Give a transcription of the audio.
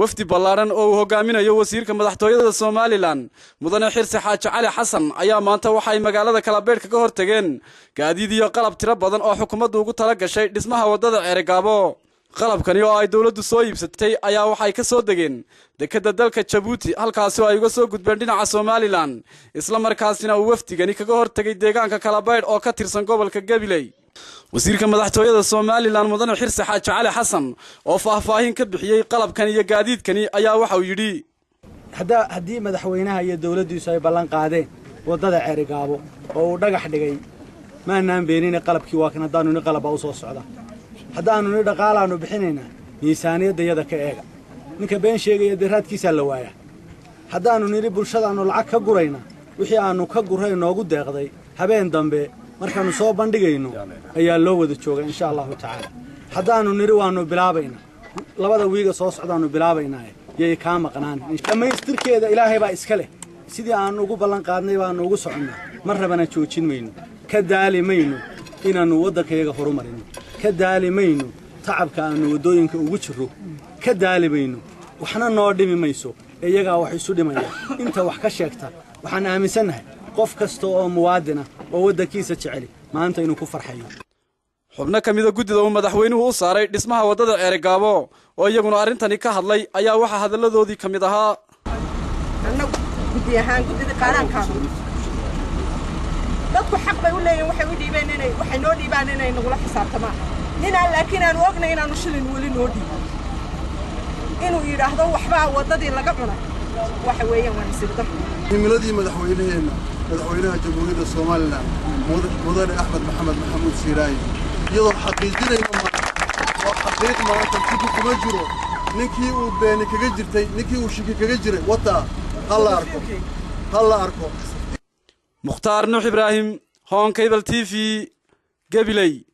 wafdi ballaaran oo uu hogaaminayo wasiirka madaxtooyada Soomaaliland mudane Xirsi Xaaji Cali Xasan ayaa maanta waxay magaalada Kalabeed kaga hortageen gaadiid iyo qalab tiro badan oo xukuumaddu ugu tala gashay dhismaha wadada Ceerigaabo qalabkani oo ay dawladdu soo iibsatay ayaa waxay ka soo degeen dekedda dalka Djibouti halkaas oo ay uga soo gudbeen dhinaca Soomaaliland isla markaasina uu wafdigani kaga hortagay deegaanka Kalabeed oo ka tirsan gobolka Gabiley wasiirka madaxtooyada Soomaaliland mudane Xirsi Xaaji Cali Xasan oo faahfaahin ka bixiyay qalabkan iyo gaadiidkani ayaa waxa uu yiri haddii madaxweynaha iyo dawladdiisu ay ballan qaadeen wadada Ceerigaabo oo uu dhagax dhigay maanaan beenin qalabkii waa kan hadaanu qalab u soo socda hadaanu dhaqaalaanu bixinayna miisaaniyada yada ka eega ninka been sheegay diraadkiisa la waaya hadaanu niri bulshadaanu lacag ka gurayna wixii aanu ka guray noogu deeqday habeen dambe markaanu soo bandhigayno ayaa loo wada jooga insha Allah ta'ala hadaanu niri waanu bilaabayna labada wiiga soo socdaanu bilaabaynaa yey ka maqnaan dhamaystirkeeda ilaahay baa iska leh sidii aan ugu ballan qaadnay baanu ugu soconaa mar rabana joojin mayno ka daalimayno inaanu waddankeega horumarino ka daalimayno tacabka aanu wadooyinka ugu jiro ka daalimayno waxna noo dhimi mayso iyaga wax isu dhimaya inta wax ka sheegta waxaan aaminsanahay qof kasta oo muwaadina oo waddankiisa jecel maanta inuu ku farxayo xubno kamida guddida uu madaxweynuhu u saaray dhismaha wadada Ceerigaabo oo iyaguna arintani ka hadlay ayaa waxa hadaladoodii kamid ahaa annagu gudiyahan guddida qaranka dadku xaq bay u leeyihiin waxay u dhiibeen inay waxay noo dhiibaan inay nagu la xisaabtamaan laakiin aan ognay inaanu shilin wali noo dhiibo inuu yiraahdo waxba wadadii laga cunay waxa weeyaan waan isirda himiladii madaxweynaha jamhuuriyadda Soomaaliland mudane Axmed Maxamed Maxamuud Siiraay iyadoo xaqiijinayno xaqiiq maanta sidii kuma jiro ninkii uu been kaga jirtay ninkii uu shiki kaga jiray wata hal arko Mukhtaar Nuux Ibraahim Hon Cable TV Gabiley